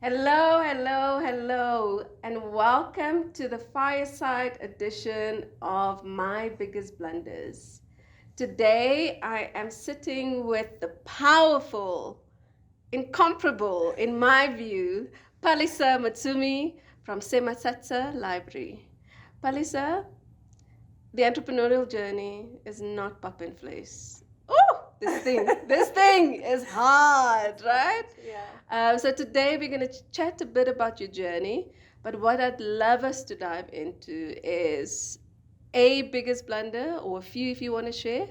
Hello, hello, hello, and welcome to the fireside edition of My Biggest Blunders. Today I am sitting with the powerful, incomparable, in my view, Palesa Motsumi from Sematsatsa Library. Palesa, the entrepreneurial journey is not pop and place. Oh, this thing is hard, right? Yeah. So today we're going to chat a bit about your journey, but what I'd love us to dive into is a biggest blunder or a few if you want to share,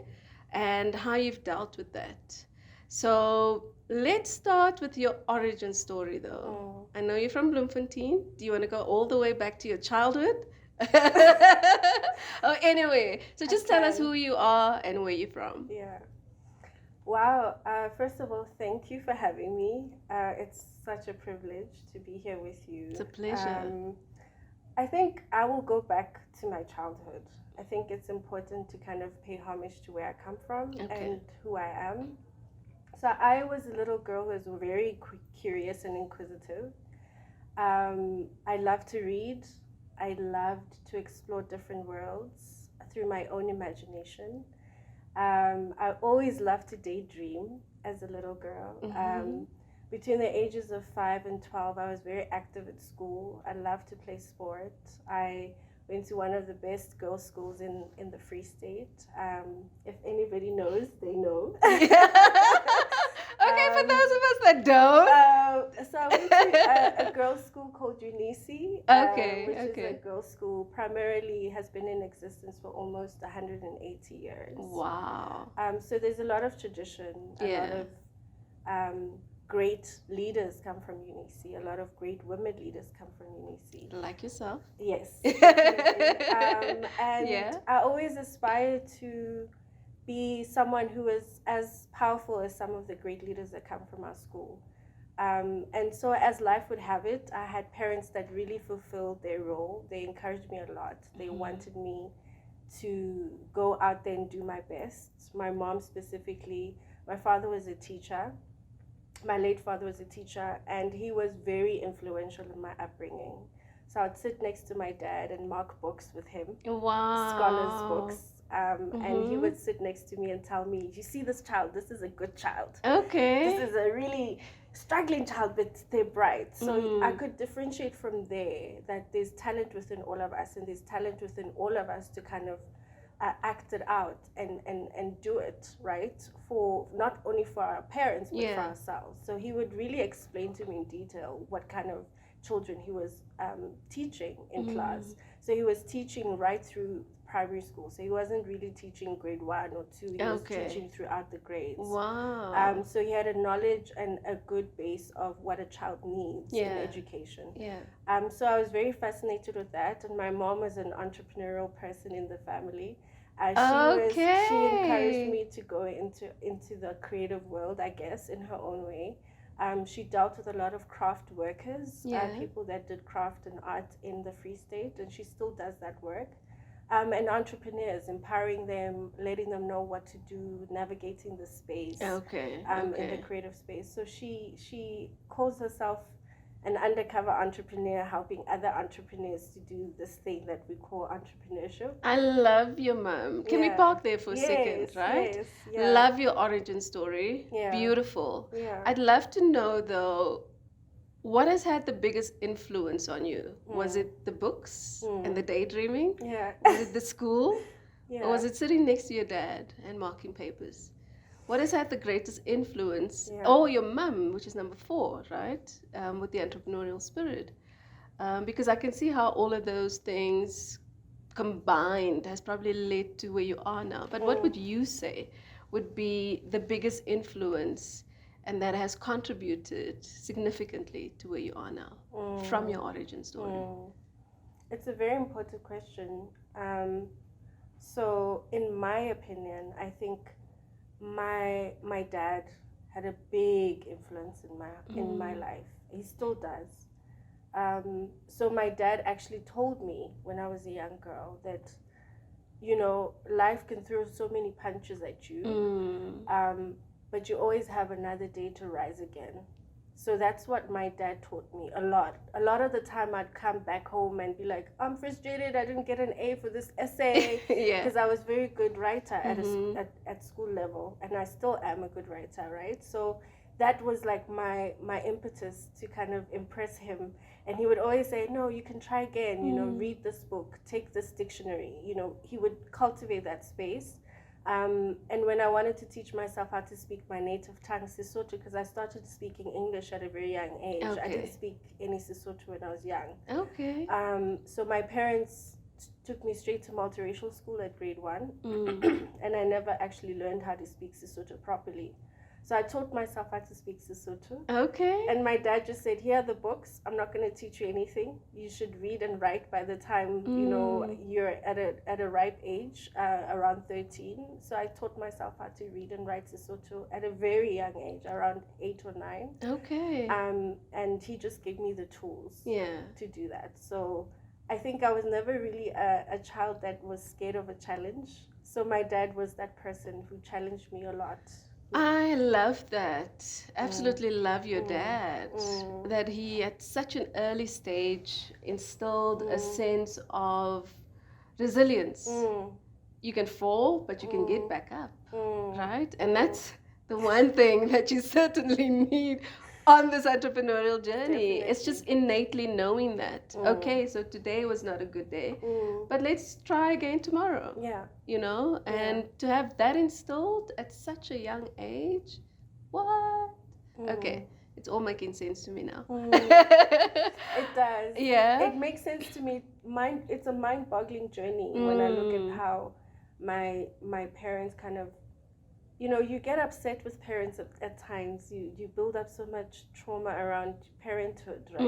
and how you've dealt with that. So let's start with your origin story, though. I know you're from Bloemfontein. Do you want to go all the way back to your childhood? Oh, anyway, so just tell us who you are and where you're from. Yeah. Wow. First of all, thank you for having me. It's such a privilege to be here with you. It's a pleasure. I think I will go back to my childhood. I think it's important to kind of pay homage to where I come from and who I am. So I was a little girl who was very curious and inquisitive. I loved to read. I loved to explore different worlds through my own imagination. I always loved to daydream as a little girl. Between the ages of 5 and 12, I was very active at school. I loved to play sport. I went to one of the best girls' schools in the Free State. If anybody knows, they know. Okay, for those of us that don't. So I went to a girls' school called Unisi, which is a girls' school, primarily has been in existence for almost 180 years. Wow. So there's a lot of tradition, a lot of great leaders come from Unisi, a lot of great women leaders come from Unisi. Like yourself? Yes. And I always aspire to be someone who is as powerful as some of the great leaders that come from our school. And so as life would have it, I had parents that really fulfilled their role. They encouraged me a lot. They wanted me to go out there and do my best. My mom specifically, my father was a teacher. My late father was a teacher, and he was very influential in my upbringing. So I'd sit next to my dad and mark books with him. Wow. Scholars' books. And he would sit next to me and tell me, you see this child, this is a good child. Okay. This is a really struggling child, but they're bright. So I could differentiate from there that there's talent within all of us, and there's talent within all of us to kind of act it out and do it, right? For not only for our parents, but for ourselves. So he would really explain to me in detail what kind of children he was teaching in class. So he was teaching right through primary school. So he wasn't really teaching grade 1 or 2. He was teaching throughout the grades. Wow. So he had a knowledge and a good base of what a child needs in education. So I was very fascinated with that. And my mom was an entrepreneurial person in the family. She encouraged me to go into the creative world, I guess, in her own way. She dealt with a lot of craft workers, people that did craft and art in the Free State, and she still does that work. And entrepreneurs, empowering them, letting them know what to do, navigating the space in the creative space. So she calls herself an undercover entrepreneur, helping other entrepreneurs to do this thing that we call entrepreneurship. I love your mom. Can we park there for a second, right? Love your origin story. Beautiful. I'd love to know, though, what has had the biggest influence on you? Was it the books and the daydreaming? Was it the school? Or was it sitting next to your dad and marking papers? What has had the greatest influence? Oh, your mum, which is number 4, right? With the entrepreneurial spirit. Because I can see how all of those things combined has probably led to where you are now. But what would you say would be the biggest influence and that has contributed significantly to where you are now from your origin story? It's a very important question. So in my opinion, I think my dad had a big influence in my life. He still does. So my dad actually told me when I was a young girl that, life can throw so many punches at you, but you always have another day to rise again. So that's what my dad taught me a lot. A lot of the time I'd come back home and be like, I'm frustrated, I didn't get an A for this essay. Because I was a very good writer at school level, and I still am a good writer, right? So that was like my impetus to kind of impress him. And he would always say, no, you can try again, read this book, take this dictionary. He would cultivate that space. And when I wanted to teach myself how to speak my native tongue, Sesotho, because I started speaking English at a very young age. I didn't speak any Sesotho when I was young. So my parents took me straight to multiracial school at grade 1. And I never actually learned how to speak Sesotho properly. So I taught myself how to speak Sesotho. And my dad just said, here are the books. I'm not going to teach you anything. You should read and write by the time, you're at a ripe age, around 13. So I taught myself how to read and write Sesotho at a very young age, around 8 or 9. And he just gave me the tools to do that. So I think I was never really a child that was scared of a challenge. So my dad was that person who challenged me a lot. I love that. Absolutely love your dad. That he, at such an early stage, instilled a sense of resilience. You can fall, but you can get back up, right? And that's the one thing that you certainly need on this entrepreneurial journey. It's just innately knowing that, okay, so today was not a good day, but let's try again tomorrow. And to have that instilled at such a young age, what? Okay, it's all making sense to me now. It does. Yeah. It makes sense to me. It's a mind-boggling journey when I look at how my parents kind of, you get upset with parents at times. You build up so much trauma around parenthood, right?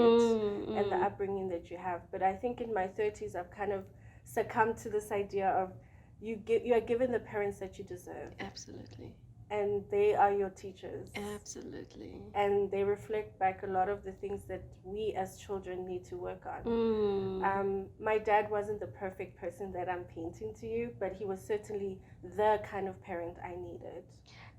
And the upbringing that you have. But I think in my 30s, I've kind of succumbed to this idea of you are given the parents that you deserve. Absolutely. And they are your teachers. Absolutely. And they reflect back a lot of the things that we as children need to work on. My dad wasn't the perfect person that I'm painting to you, but he was certainly the kind of parent I needed.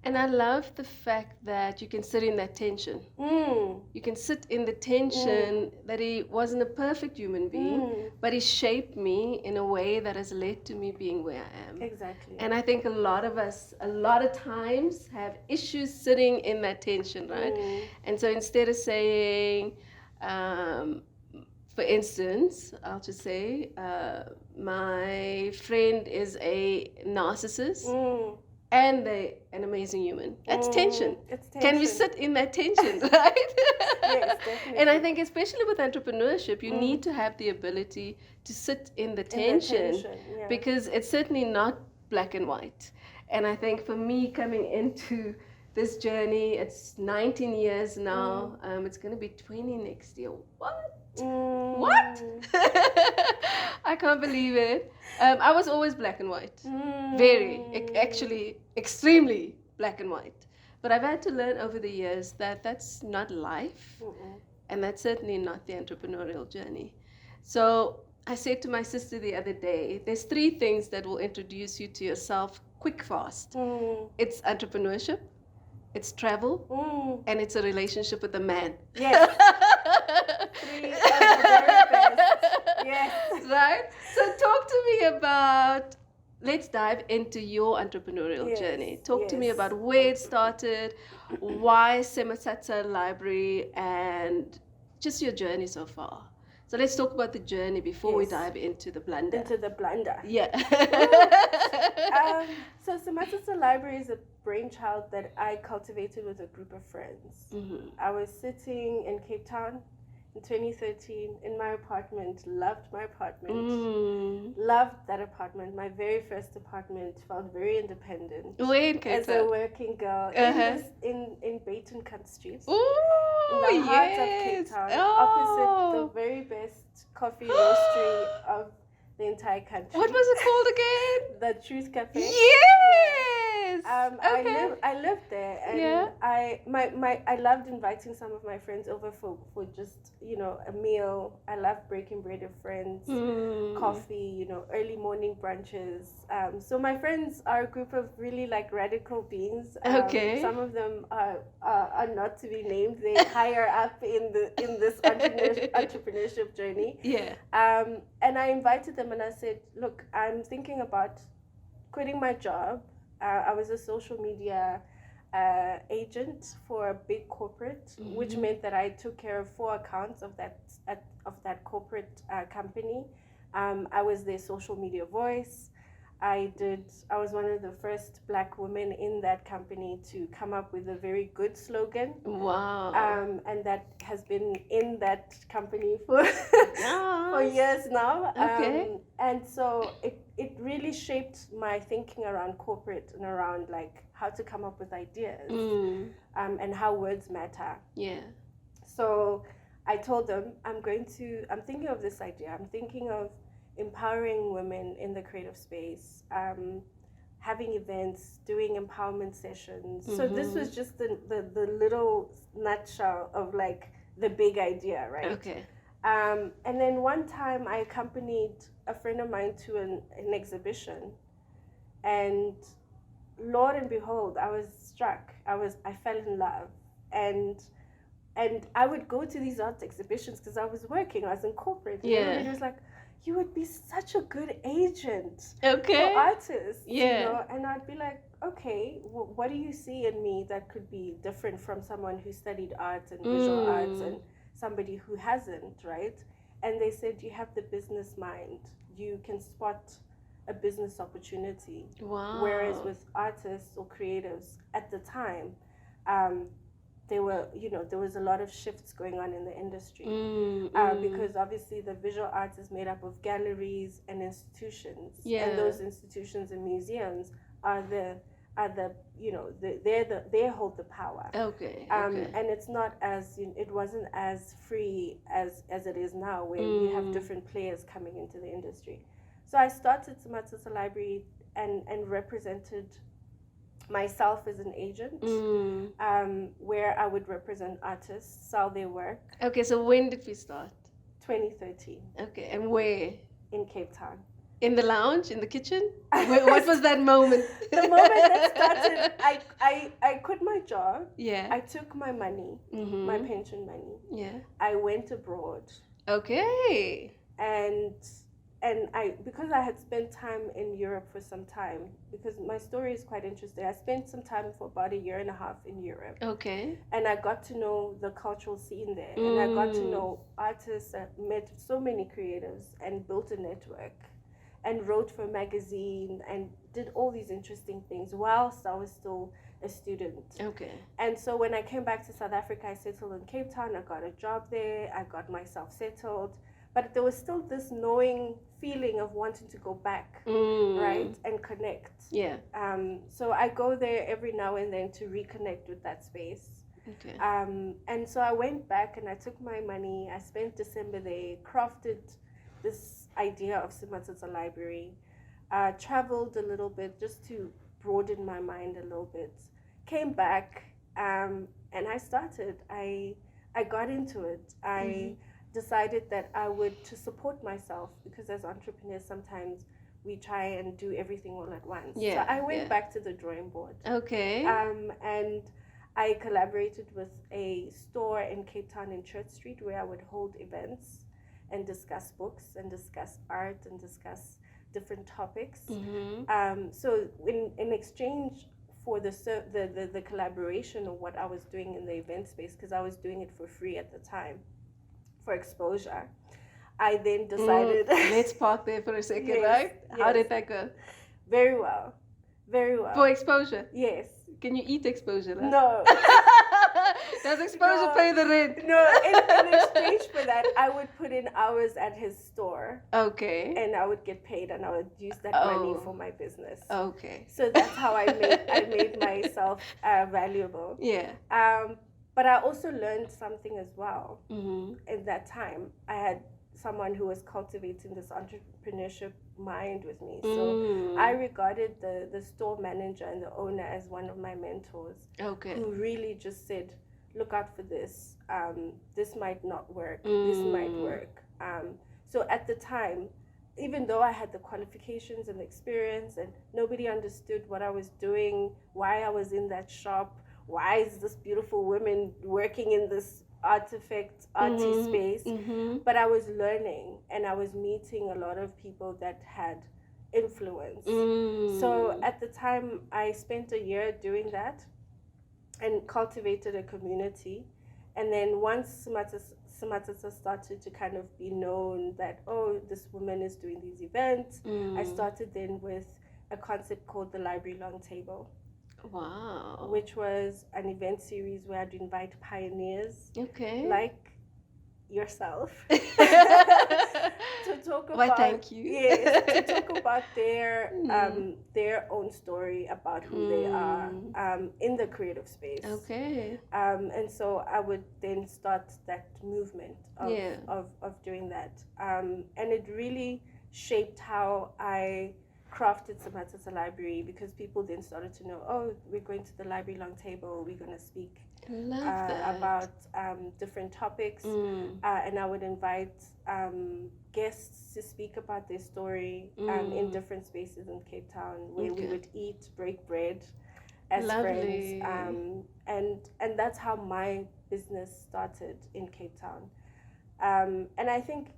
And I love the fact that you can sit in that tension. You can sit in the tension that he wasn't a perfect human being, but he shaped me in a way that has led to me being where I am. Exactly. And I think a lot of us, a lot of times, have issues sitting in that tension, right? And so instead of saying, for instance, I'll just say, my friend is a narcissist. And they're an amazing human. That's tension. It's tension. Can we sit in that tension, right? Yes, definitely. And I think especially with entrepreneurship, you need to have the ability to sit in the tension, because it's certainly not black and white. And I think for me, coming into this journey, it's 19 years now. It's going to be 20 next year. What? I can't believe it. I was always black and white. Actually, extremely black and white. But I've had to learn over the years that that's not life. And that's certainly not the entrepreneurial journey. So I said to my sister the other day, there's 3 things that will introduce you to yourself quick, fast. It's entrepreneurship, it's travel, and it's a relationship with a man. Yes. 3 of the very best. Yes. Right? So talk to me about, let's dive into your entrepreneurial journey. Talk to me about where it started, why Sematsatsa Library, and just your journey so far. So let's talk about the journey before we dive into the blunder. Yeah. So Sematsatsa Library is a brainchild that I cultivated with a group of friends. I was sitting in Cape Town in 2013 in my apartment, loved my apartment, loved that apartment. My very first apartment, felt very independent. As a working girl in Batenkant Street. In the heart of Cape Town, opposite the very best coffee roastery of the entire country. What was it called again? The Truth Cafe. Yes! Okay. I lived there, and I loved inviting some of my friends over for just a meal. I love breaking bread with friends, coffee, early morning brunches. So my friends are a group of really like radical beings. Okay. Some of them are not to be named. They're higher up in this entrepreneurship journey. Yeah. And I invited them and I said, look, I'm thinking about quitting my job. I was a social media agent for a big corporate, which meant that I took care of 4 accounts of that corporate company. I was their social media voice. I was one of the first Black women in that company to come up with a very good slogan. Wow. And that has been in that company for for years now. Okay. And so it really shaped my thinking around corporate and around like how to come up with ideas and how words matter. Yeah. So I told them I'm thinking of this idea. I'm thinking of empowering women in the creative space, having events, doing empowerment sessions. So this was just the little nutshell of like the big idea, right? Okay. And then one time I accompanied a friend of mine to an exhibition, and Lord and behold, I was struck. I fell in love, and I would go to these art exhibitions because I was working. I was in corporate. And everybody was like, "You would be such a good agent for artists." Yeah. And I'd be like, "Okay, what do you see in me that could be different from someone who studied art and visual arts and somebody who hasn't, right?" And they said, "You have the business mind. You can spot a business opportunity." Wow. Whereas with artists or creatives at the time, there was a lot of shifts going on in the industry because obviously the visual arts is made up of galleries and institutions, and those institutions and museums are they hold the power. Okay. And it's not it wasn't as free as it is now, where you have different players coming into the industry. So I started Sematsatsa Library and represented myself as an agent, where I would represent artists, sell their work. Okay, so when did we start? 2013. Okay, and where? In Cape Town. In the lounge, in the kitchen? What was that moment? The moment that started, I quit my job. Yeah. I took my money, my pension money. Yeah. I went abroad. Okay. And because I had spent time in Europe for some time, because my story is quite interesting. I spent some time for about 1.5 years in Europe. Okay. And I got to know the cultural scene there. And I got to know artists. I met so many creatives and built a network and wrote for a magazine and did all these interesting things whilst I was still a student. Okay. And so when I came back to South Africa, I settled in Cape Town. I got a job there. I got myself settled. But there was still this knowing feeling of wanting to go back, right, and connect. Yeah. So I go there every now and then to reconnect with that space. Okay. And so I went back and I took my money. I spent December there, crafted this idea of Sematsatsa Library, traveled a little bit just to broaden my mind a little bit. Came back, and I started. I got into it. I decided that I would, to support myself, because as entrepreneurs sometimes we try and do everything all at once. Yeah. So I went back to the drawing board. Okay. And I collaborated with a store in Cape Town in Church Street where I would hold events and discuss books and discuss art and discuss different topics. So in exchange for the collaboration of what I was doing in the event space, because I was doing it for free at the time, for exposure, I then decided... Let's park there for a second, right? How did that go? Very well. Very well. For exposure? Yes. Can you eat exposure? Right? No. Does exposure pay the rent? No, in exchange for that, I would put in hours at his store. Okay. And I would get paid, and I would use that money for my business. Okay. So that's how I made myself valuable. Yeah. But I also learned something as well. In that time, I had someone who was cultivating this entrepreneurship mind with me. So I regarded the store manager and the owner as one of my mentors. Okay. Who really just said, look out for this. This might not work. This might work. So at the time, even though I had the qualifications and the experience and nobody understood what I was doing, why I was in that shop, why is this beautiful woman working in this arty space, but I was learning and I was meeting a lot of people that had influence. So at the time, I spent a year doing that and cultivated a community. And then once Sematsatsa started to kind of be known that, oh, this woman is doing these events, I started then with a concept called the Library Long Table. Wow. Which was an event series where I'd invite pioneers. Okay. Like yourself. To talk about. Why, thank you. Yes, to talk about their own story about who they are in the creative space. Okay. And so I would then start that movement of doing that. And it really shaped how I crafted Sematsatsa Library, because people then started to know, oh, we're going to the Library Long Table, we're going to speak about different topics, and I would invite guests to speak about their story in different spaces in Cape Town, where we would eat, break bread as friends, and that's how my business started in Cape Town. And I think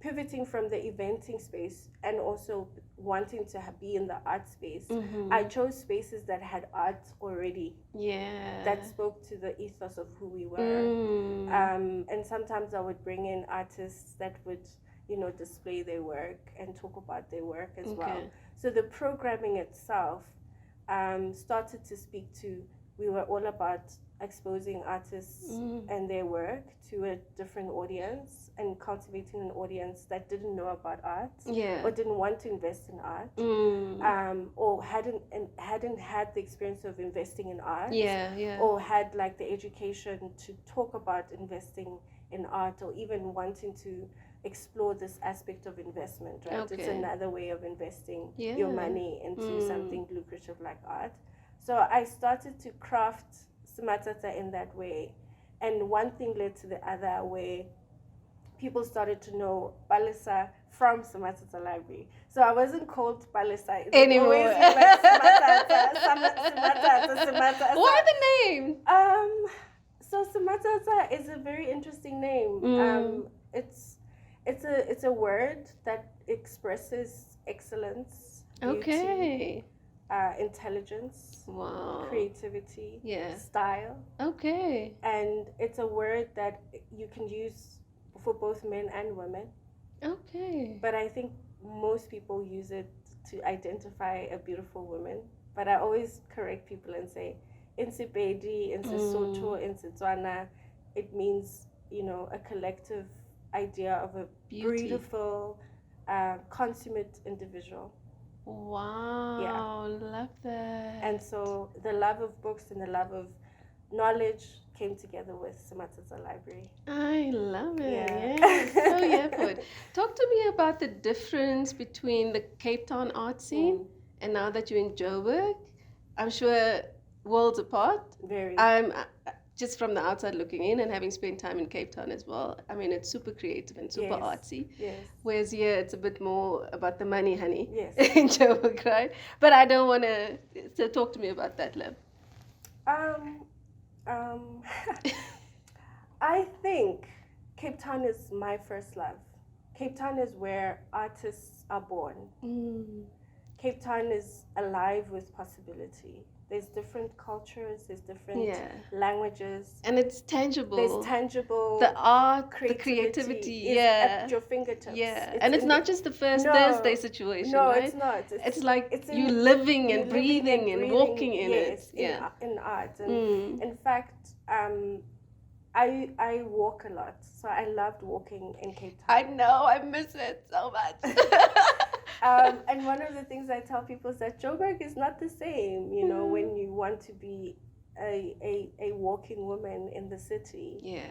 pivoting from the eventing space and also wanting to be in the art space, I chose spaces that had art already. Yeah. That spoke to the ethos of who we were. And sometimes I would bring in artists that would, display their work and talk about their work as well. So the programming itself started to speak to, we were all about exposing artists and their work to a different audience and cultivating an audience that didn't know about art or didn't want to invest in art or hadn't had the experience of investing in art or had like the education to talk about investing in art or even wanting to explore this aspect of investment, right? It's another way of investing your money into something lucrative like art. So I started to craft Sematsatsa in that way, and one thing led to the other, where people started to know Palesa from Sematsatsa Library. So I wasn't called Palesa anymore. Always like Sematsatsa. Why the name? So Sematsatsa is a very interesting name. It's a word that expresses excellence, beauty, intelligence, creativity, style. And it's a word that you can use for both men and women. But I think most people use it to identify a beautiful woman. But I always correct people and say, in Sepedi, in Sesotho, in Setswana, it means, a collective idea of a beautiful, consummate individual. Wow, love that. And so the love of books and the love of knowledge came together with Sematsatsa Library. I love it. So good. Talk to me about the difference between the Cape Town art scene and now that you're in Joburg. I'm sure worlds apart. Very. I'm just from the outside looking in and having spent time in Cape Town as well. I mean, it's super creative and super artsy. Whereas here, it's a bit more about the money, honey. In Joburg, right? But I don't want to... So talk to me about that, Leb. I think Cape Town is my first love. Cape Town is where artists are born. Cape Town is alive with possibility. There's different cultures, there's different languages. And it's tangible. There's tangible. The art, the creativity is at your fingertips. And it's not just the first Thursday situation, right? No, it's not. It's like you living and breathing and walking in it. In art. And in fact, I walk a lot. So I loved walking in Cape Town. I know, I miss it so much. And one of the things I tell people is that Joburg is not the same, when you want to be a walking woman in the city.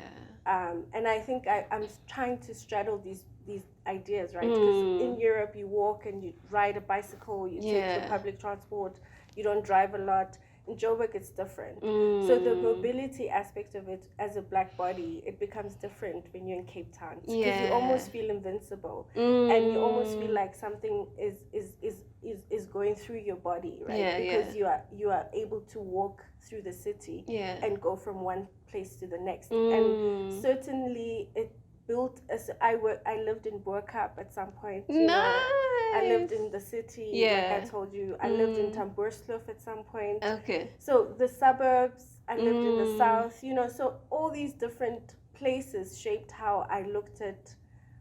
And I think I'm trying to straddle these ideas, right? Because in Europe you walk and you ride a bicycle, you take the public transport, you don't drive a lot. In Joburg it's different. So the mobility aspect of it as a black body, it becomes different when you're in Cape Town, because you almost feel invincible, and you almost feel like something is going through your body, right? Because you are able to walk through the city and go from one place to the next. And certainly it built as I lived in Bureaucratic at some point. I lived in the city, like I told you. I lived in Tamboerskloof at some point. Okay. So the suburbs, I lived in the south, so all these different places shaped how I looked at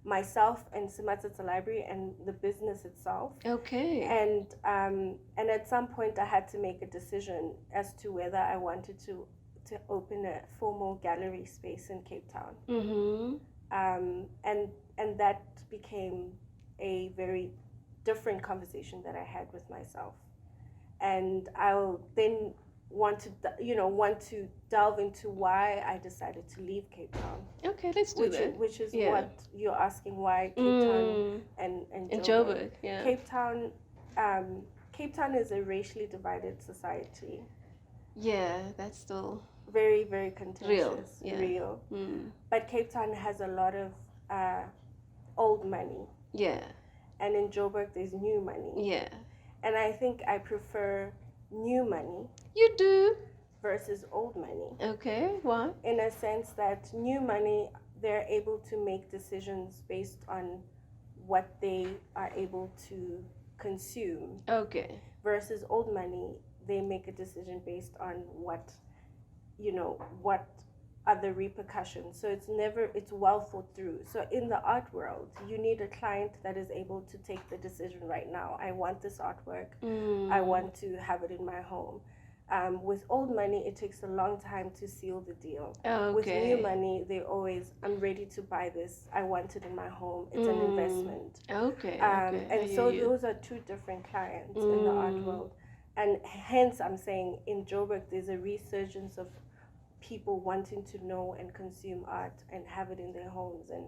myself and Sematsatsa Library and the business itself. Okay. And at some point I had to make a decision as to whether I wanted to open a formal gallery space in Cape Town. And that became a very different conversation that I had with myself. And I'll then want to delve into why I decided to leave Cape Town. Okay, let's do that. Which is what you're asking, why Cape Town and Joburg. Cape Town is a racially divided society. Yeah, that's still very, very contentious. Real. But Cape Town has a lot of old money. Yeah. And in Joburg there's new money. Yeah. And I think I prefer new money. You do? Versus old money. Okay, why? In a sense that new money, they're able to make decisions based on what they are able to consume. Okay. Versus old money, they make a decision based on what are the repercussions. So it's well thought through. So in the art world, you need a client that is able to take the decision right now. I want this artwork. I want to have it in my home. With old money, it takes a long time to seal the deal. Okay. With new money, they always, I'm ready to buy this. I want it in my home. It's an investment. Okay. And so those are two different clients in the art world. And hence, I'm saying in Joburg, there's a resurgence of people wanting to know and consume art and have it in their homes and,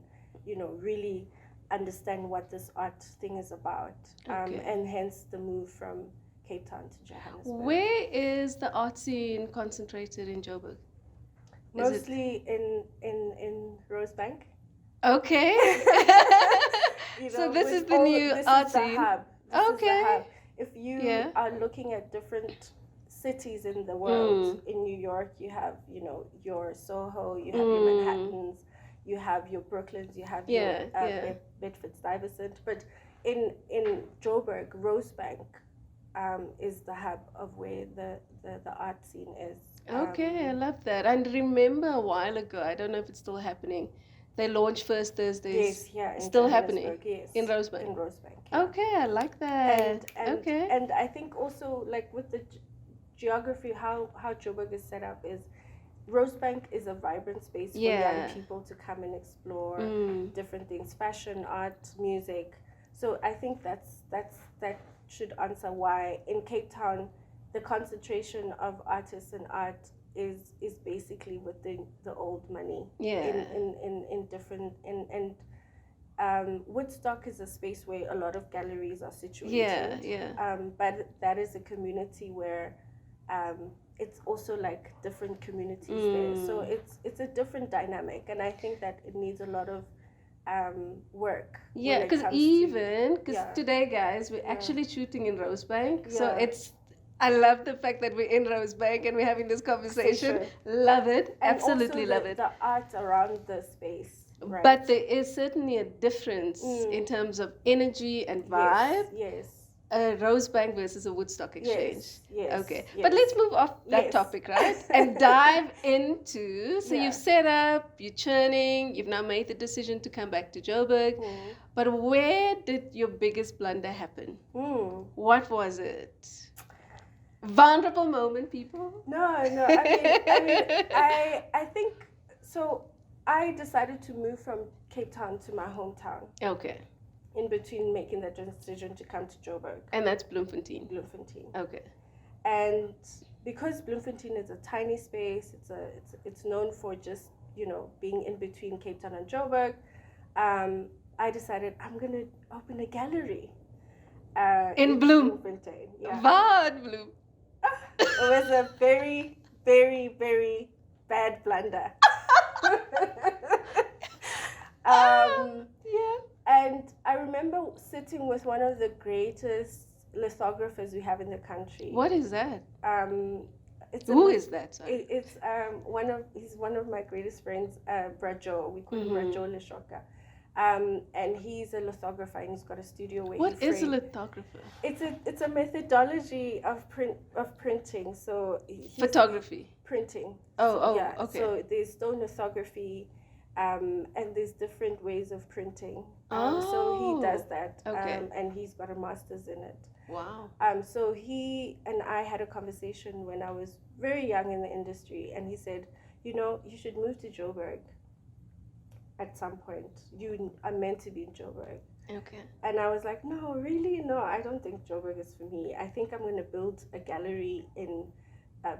really understand what this art thing is about. And hence the move from Cape Town to Johannesburg. Where is the art scene concentrated in Joburg? Mostly in Rosebank. Okay. So this is the new art scene. This is the hub. Okay. The hub. If you are looking at different cities in the world, in New York you have, your Soho, you have your Manhattans, you have your Brooklyns, you have your Bedford-Stuyvesant. But in Joburg, Rosebank is the hub of where the art scene is. Okay, I love that. And remember a while ago, I don't know if it's still happening, they launched First Thursdays. Yes, still happening. Yes, in Rosebank. In Rosebank. Yeah. Okay, I like that. And I think also, like, with the geography, how Joburg is set up is Rosebank is a vibrant space for young people to come and explore different things, fashion, art, music. So I think that should answer why in Cape Town the concentration of artists and art is basically within the old money. In different Woodstock is a space where a lot of galleries are situated. But that is a community where it's also like different communities there. So it's a different dynamic, and I think that it needs a lot of work. Because today, guys, we're actually shooting in Rosebank. So I love the fact that we're in Rosebank and we're having this conversation. Love it. And absolutely love it. The art around the space. Right? But there is certainly a difference in terms of energy and vibe. Yes. A Rosebank versus a Woodstock exchange. Yes. Okay. But let's move off that topic, right? And dive into, you've set up, you're churning, you've now made the decision to come back to Joburg. But where did your biggest blunder happen? What was it? Vulnerable moment, people? No. I think so. I decided to move from Cape Town to my hometown. Okay. In between making that decision to come to Joburg. And that's Bloemfontein. Okay. And because Bloemfontein is a tiny space, it's known for just being in between Cape Town and Joburg. I decided I'm going to open a gallery. In Bloem. Yeah. Wat Bloem? It was a very, very, very bad blunder. Yeah. And I remember sitting with one of the greatest lithographers we have in the country. What is that? Who is that? Sorry. It's he's one of my greatest friends, Brajo. We call him Brajo Leshoka. And he's a lithographer, and he's got a studio where What is a lithographer? It's a methodology of printing. So photography. Printing. Okay. So there's stone lithography, and there's different ways of printing. So he does that. Okay. And he's got a master's in it. Wow. So he and I had a conversation when I was very young in the industry, and he said, you should move to Joburg at some point. You are meant to be in Joburg. Okay. And I was like, no, really? No, I don't think Joburg is for me. I think I'm going to build a gallery in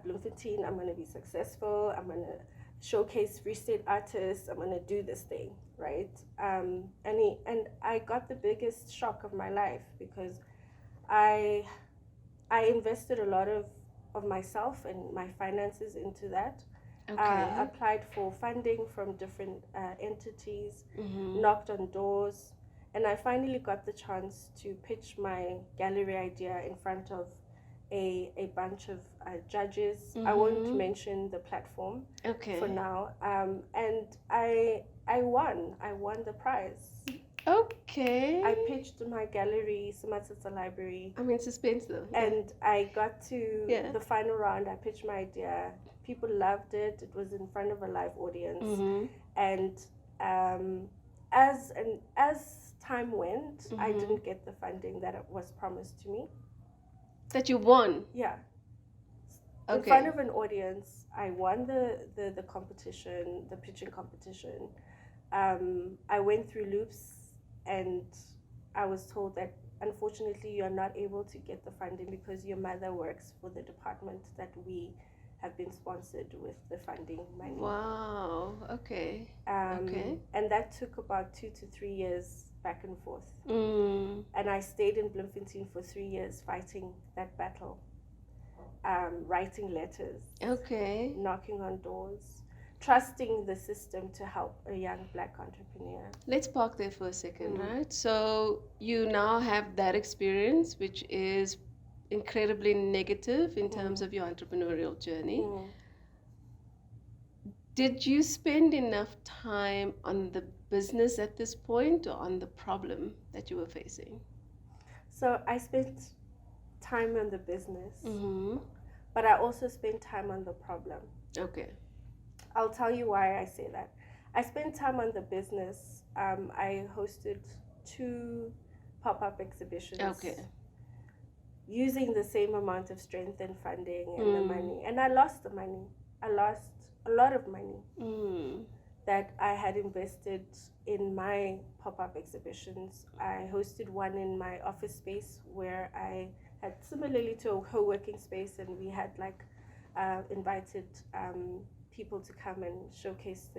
Bloemfontein. I'm going to be successful. I'm going to showcase Free State artists. I'm going to do this thing, right? And I got the biggest shock of my life, because I invested a lot of myself and my finances into that. Okay. Applied for funding from different entities, Mm-hmm. knocked on doors, and I finally got the chance to pitch my gallery idea in front of a bunch of judges. Mm-hmm. I won't mention the platform for now. And I won. I won the prize. Okay. I pitched my gallery, Sematsatsa Library. I'm in suspense though. Yeah. And I got to the final round. I pitched my idea. People loved it. It was in front of a live audience. Mm-hmm. And as time went, Mm-hmm. I didn't get the funding that was promised to me. That you won? Yeah. Okay. In front of an audience, I won the competition, the pitching competition. I went through loops, and I was told that unfortunately you're not able to get the funding because your mother works for the department that we have been sponsored with the funding money. Wow. Okay. Okay. And that took about 2 to 3 years back and forth. And I stayed in Bloemfontein for 3 years fighting that battle, writing letters. Okay. Knocking on doors, trusting the system to help a young Black entrepreneur. Let's park there for a second, right? So you now have that experience, which is incredibly negative in terms of your entrepreneurial journey. Did you spend enough time on the business at this point, or on the problem that you were facing? So I spent time on the business, Mm-hmm. but I also spent time on the problem. Okay. I'll tell you why I say that. I spent time on the business. I hosted 2 pop-up exhibitions. Okay. Using the same amount of strength and funding and the money. And I lost the money. I lost a lot of money that I had invested in my pop-up exhibitions. I hosted one in my office space where I had, similarly to a co-working space, and we had invited people to come and showcase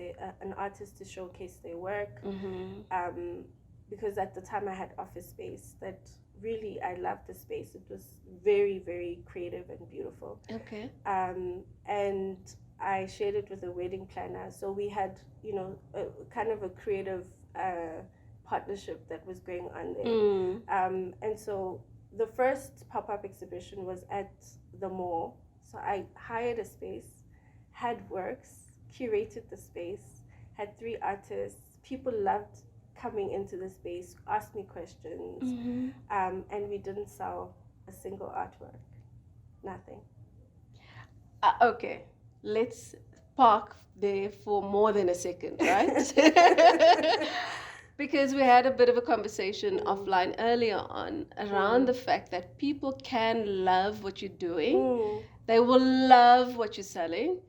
an artist to showcase their work. Mm-hmm. Because at the time I had office space that really, I loved the space. It was very, very creative and beautiful. Okay. And I shared it with a wedding planner. So we had, kind of a creative partnership that was going on there. And so the first pop-up exhibition was at the mall. So I hired a space, had works, curated the space, had 3 artists. People loved coming into the space, asked me questions, and we didn't sell a single artwork. Nothing. Okay, let's park there for more than a second, right? Because we had a bit of a conversation offline earlier on around the fact that people can love what you're doing. They will love what you're selling,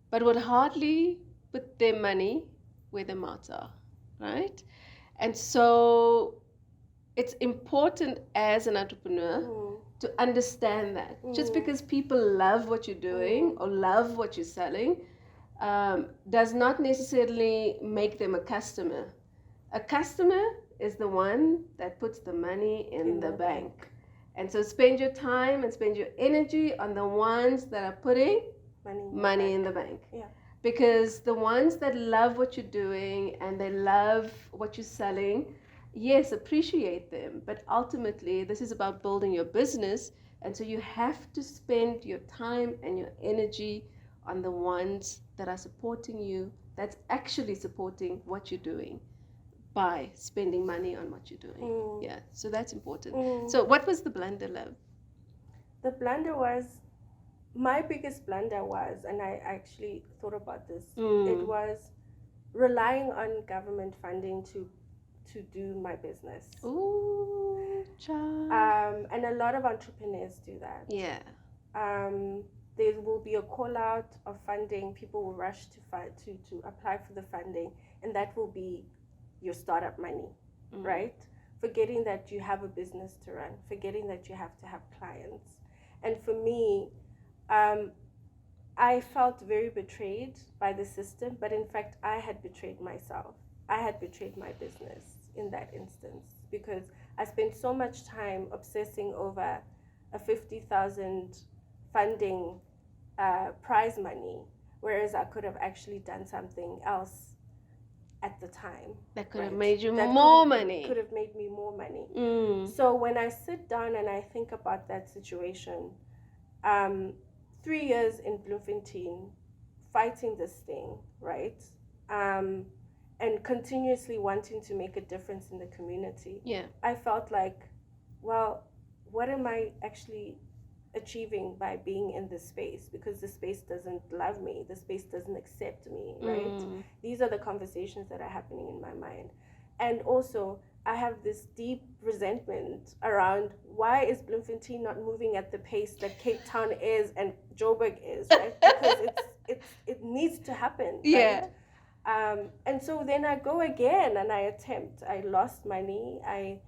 but would hardly put their money where their mouths are, right? And so it's important as an entrepreneur to understand that. Just because people love what you're doing or love what you're selling does not necessarily make them a customer. A customer is the one that puts the money in the bank. And so spend your time and spend your energy on the ones that are putting money in the bank. Yeah. Because the ones that love what you're doing and they love what you're selling, yes, appreciate them. But ultimately, this is about building your business. And so you have to spend your time and your energy on the ones that are supporting you, that's actually supporting what you're doing by spending money on what you're doing. Yeah, so that's important. So what was the blunder, love? The blunder was, my biggest blunder was, and I actually thought about this, it was relying on government funding to do my business. Ooh, child. And a lot of entrepreneurs do that. Yeah. There will be a call out of funding. People will rush to apply for the funding, and that will be your startup money, right? Forgetting that you have a business to run, forgetting that you have to have clients. And for me, I felt very betrayed by the system, but in fact, I had betrayed myself. I had betrayed my business in that instance, because I spent so much time obsessing over a 50,000 funding prize money, whereas I could have actually done something else at the time. That could have made you more money. Could have made me more money. So when I sit down and I think about that situation, 3 years in Bloemfontein, fighting this thing, right? And continuously wanting to make a difference in the community. Yeah. I felt like, well, what am I actually achieving by being in this space? Because the space doesn't love me, the space doesn't accept me, right? These are the conversations that are happening in my mind. And also, I have this deep resentment around, why is Bloemfontein not moving at the pace that Cape Town is and Joburg is, right? Because it needs to happen, yeah. Right? And so then I go again and I attempt. I lost money. I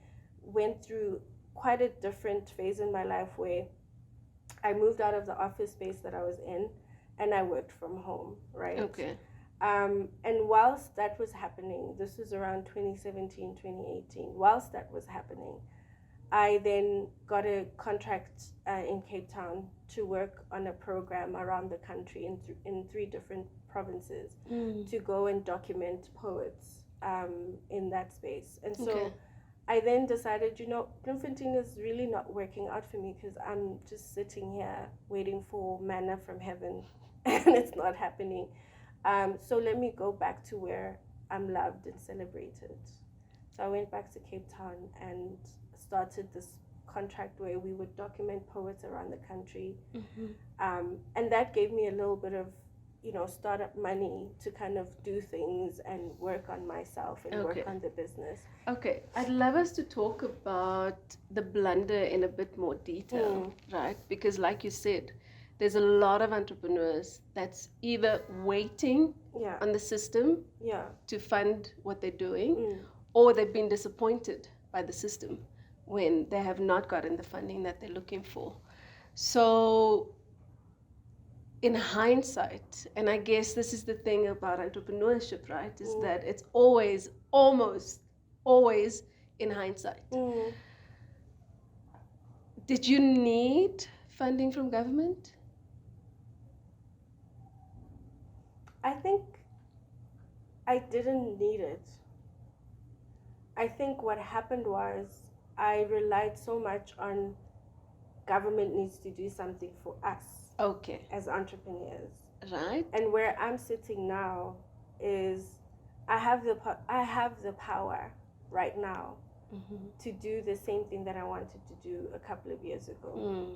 went through quite a different phase in my life where I moved out of the office space that I was in and I worked from home, right? Okay. And whilst that was happening, this was around 2017, 2018, whilst that was happening, I then got a contract in Cape Town to work on a program around the country in 3 different provinces to go and document poets in that space. And so I then decided, Bloemfontein is really not working out for me because I'm just sitting here waiting for manna from heaven and it's not happening. So let me go back to where I'm loved and celebrated. So I went back to Cape Town and started this contract where we would document poets around the country. And that gave me a little bit of, startup money to kind of do things and work on myself and work on the business. Okay, I'd love us to talk about the blunder in a bit more detail, right? Because like you said, there's a lot of entrepreneurs that's either waiting on the system to fund what they're doing, or they've been disappointed by the system when they have not gotten the funding that they're looking for. So in hindsight, and I guess this is the thing about entrepreneurship, right, is that it's always, almost always in hindsight. Did you need funding from government? I think I didn't need it. I think what happened was I relied so much on government needs to do something for us as entrepreneurs. Right. And where I'm sitting now is I have the power right now to do the same thing that I wanted to do a couple of years ago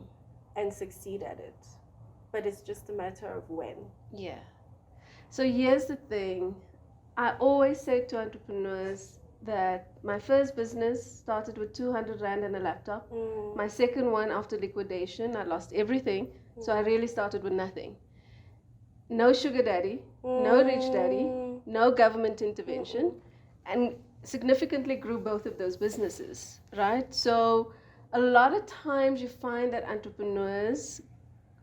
and succeed at it. But it's just a matter of when. Yeah. So here's the thing. I always say to entrepreneurs that my first business started with 200 Rand and a laptop. My second one, after liquidation, I lost everything. So I really started with nothing. No sugar daddy, no rich daddy, no government intervention, and significantly grew both of those businesses, right? So a lot of times you find that entrepreneurs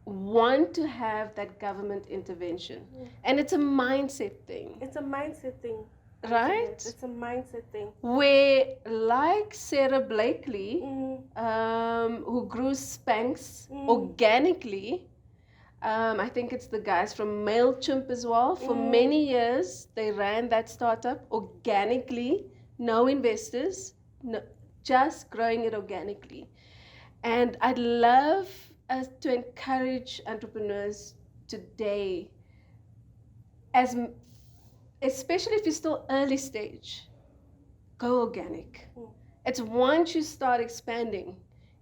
want to have that government intervention. And it's a mindset thing. It's a mindset thing. Right? It's a mindset thing. Where, like Sarah Blakely, who grew Spanx organically, I think it's the guys from MailChimp as well. For many years, they ran that startup organically, no investors, no, just growing it organically. And I'd love us to encourage entrepreneurs today, especially if you're still early stage, go organic. It's once you start expanding.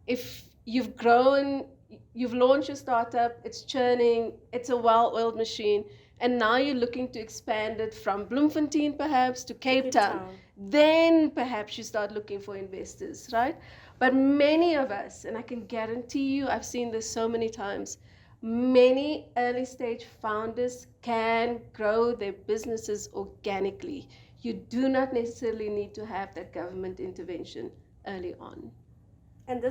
If you've grown, you've launched your startup, it's churning, it's a well-oiled machine, and now you're looking to expand it from Bloemfontein perhaps to Cape Town, then perhaps you start looking for investors, right? But many of us, and I can guarantee you, I've seen this so many times, many early stage founders can grow their businesses organically. You do not necessarily need to have that government intervention early on. And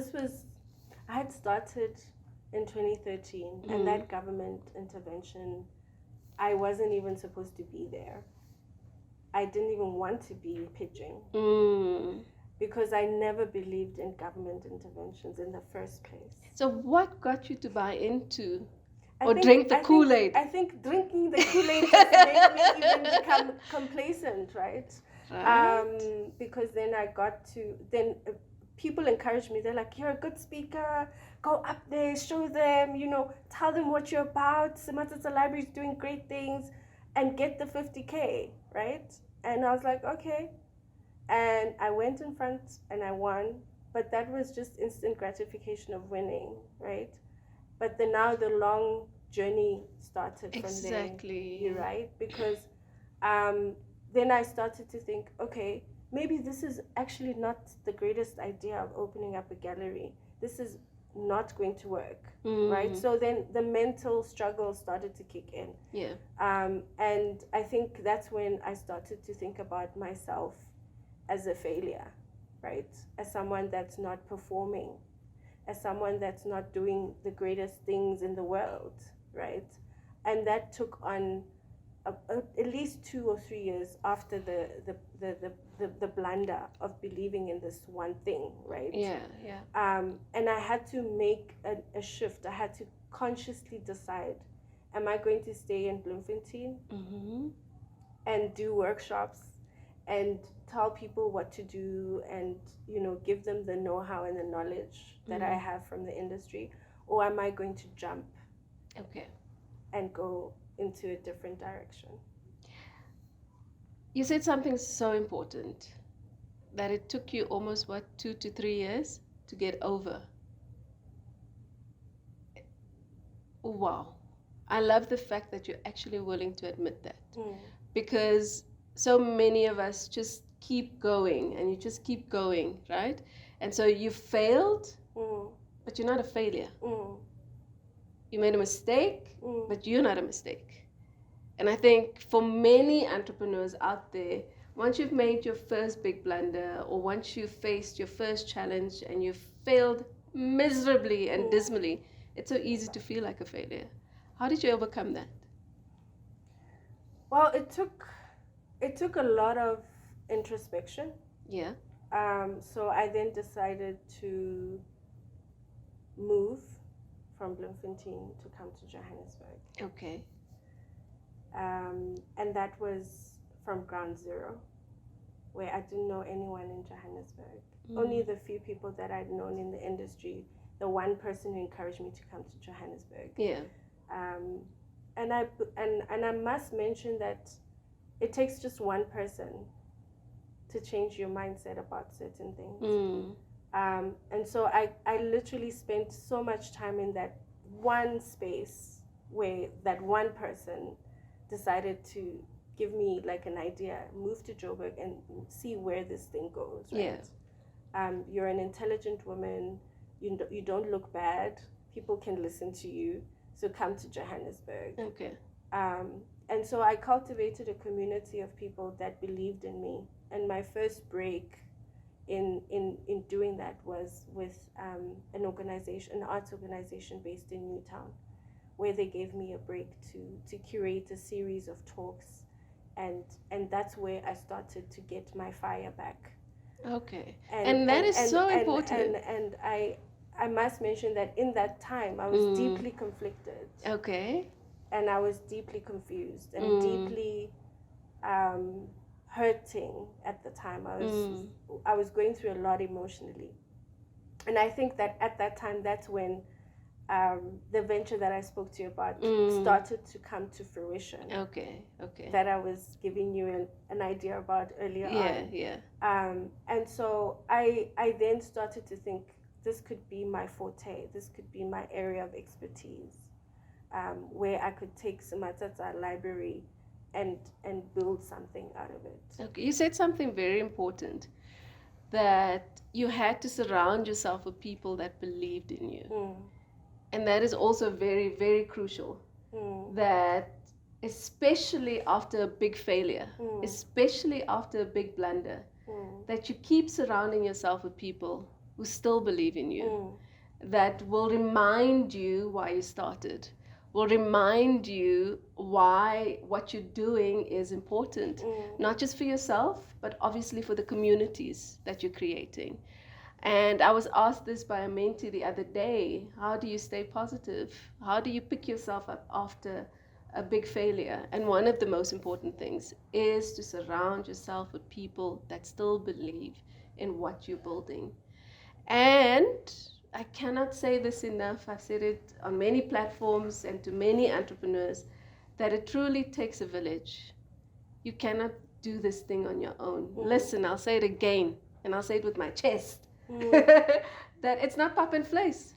I had started in 2013, and that government intervention, I wasn't even supposed to be there. I didn't even want to be pitching because I never believed in government interventions in the first place. So what got you to buy into drink the Kool-Aid? I think drinking the Kool-Aid just made me even become complacent, right? Because then people encouraged me. They're like, you're a good speaker. Go up there, show them, tell them what you're about. Sematsatsa Library is doing great things, and get the 50K, right? And I was like, okay. And I went in front and I won, but that was just instant gratification of winning, right? But now the long journey started from there. Exactly. You're right, because then I started to think, okay, maybe this is actually not the greatest idea of opening up a gallery. This is not going to work, right? So then the mental struggle started to kick in. Yeah. And I think that's when I started to think about myself as a failure, right? As someone that's not performing, as someone that's not doing the greatest things in the world, right? And that took on at least 2 or 3 years after the blunder of believing in this one thing, right? Yeah. And I had to make a shift. I had to consciously decide, am I going to stay in Bloemfontein and do workshops and tell people what to do and, give them the know-how and the knowledge that I have from the industry, or am I going to jump and go into a different direction? You said something so important, that it took you almost 2 to 3 years to get over. Wow. I love the fact that you're actually willing to admit that, because so many of us just keep going and you just keep going, right? And so you failed, but you're not a failure. You made a mistake, but you're not a mistake. And I think for many entrepreneurs out there, once you've made your first big blunder, or once you've faced your first challenge and you've failed miserably and dismally, it's so easy to feel like a failure. How did you overcome that? Well, it took a lot of introspection. Yeah. So I then decided to move from Bloemfontein to come to Johannesburg. Okay. And that was from ground zero, where I didn't know anyone in Johannesburg. Only the few people that I'd known in the industry, the one person who encouraged me to come to Johannesburg. Yeah. And I must mention that it takes just one person to change your mindset about certain things. And so I literally spent so much time in that one space where that one person decided to give me like an idea, move to Joburg and see where this thing goes, right? Yeah. You're an intelligent woman, you don't look bad, people can listen to you, so come to Johannesburg. Okay. And so I cultivated a community of people that believed in me. And my first break in doing that was with an arts organization based in Newtown, where they gave me a break to curate a series of talks and that's where I started to get my fire back. Okay. And that is so important. And I must mention that in that time I was deeply conflicted. Okay. And I was deeply confused and deeply hurting at the time. I was going through a lot emotionally. And I think that at that time, that's when the venture that I spoke to you about started to come to fruition. Okay. That I was giving you an idea about earlier on. Yeah. And so I then started to think, this could be my forte. This could be my area of expertise, where I could take Sematsatsa Library and build something out of it. Okay. You said something very important, that you had to surround yourself with people that believed in you. And that is also very, very crucial. That especially after a big failure, especially after a big blunder, that you keep surrounding yourself with people who still believe in you, that will remind you why you started, will remind you why what you're doing is important, not just for yourself, but obviously for the communities that you're creating. And I was asked this by a mentee the other day, how do you stay positive? How do you pick yourself up after a big failure? And one of the most important things is to surround yourself with people that still believe in what you're building. And I cannot say this enough, I've said it on many platforms and to many entrepreneurs, that it truly takes a village. You cannot do this thing on your own. Listen, I'll say it again, and I'll say it with my chest. That it's not pop and vlees.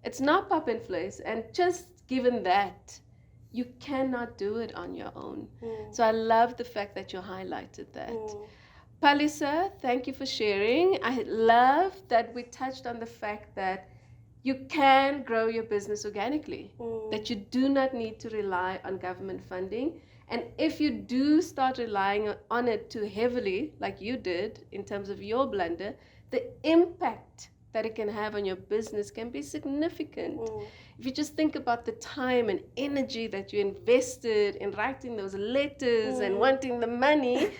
It's not pop and vlees. And just given that, you cannot do it on your own. So I love the fact that you highlighted that. Palesa, thank you for sharing. I love that we touched on the fact that you can grow your business organically, that you do not need to rely on government funding. And if you do start relying on it too heavily, like you did in terms of your blunder, the impact that it can have on your business can be significant. If you just think about the time and energy that you invested in writing those letters and wanting the money,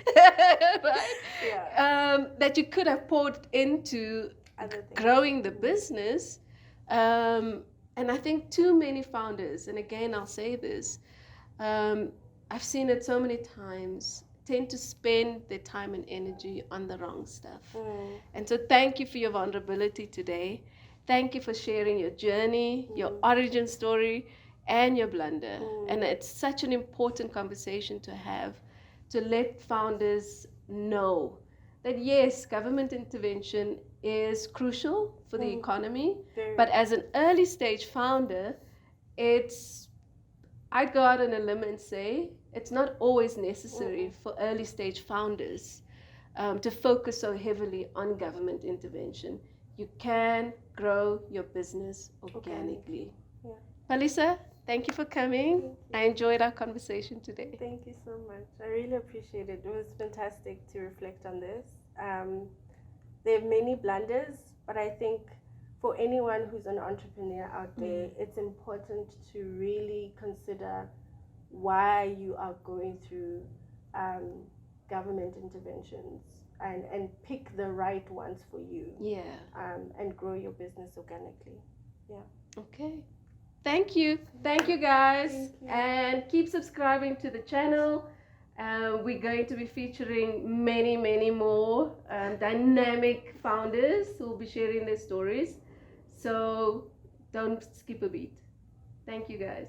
right? That you could have poured into growing the business. And I think too many founders, and again, I'll say this, I've seen it so many times, tend to spend their time and energy on the wrong stuff. And so thank you for your vulnerability today. Thank you for sharing your journey, your origin story, and your blunder. And it's such an important conversation to have, to let founders know that yes, government intervention is crucial for the economy, but as an early stage founder, I'd go out on a limb and say it's not always necessary for early stage founders to focus so heavily on government intervention. You can grow your business organically. Palesa, thank you for coming. I enjoyed our conversation today. Thank you so much. I really appreciate it. It was fantastic to reflect on this. There are many blunders, but I think for anyone who's an entrepreneur out there, it's important to really consider why you are going through government interventions and pick the right ones for you. And grow your business organically. Okay. Thank you. Thank you, guys. Thank you. And keep subscribing to the channel. We're going to be featuring many, many more dynamic founders who will be sharing their stories. So don't skip a beat. Thank you, guys.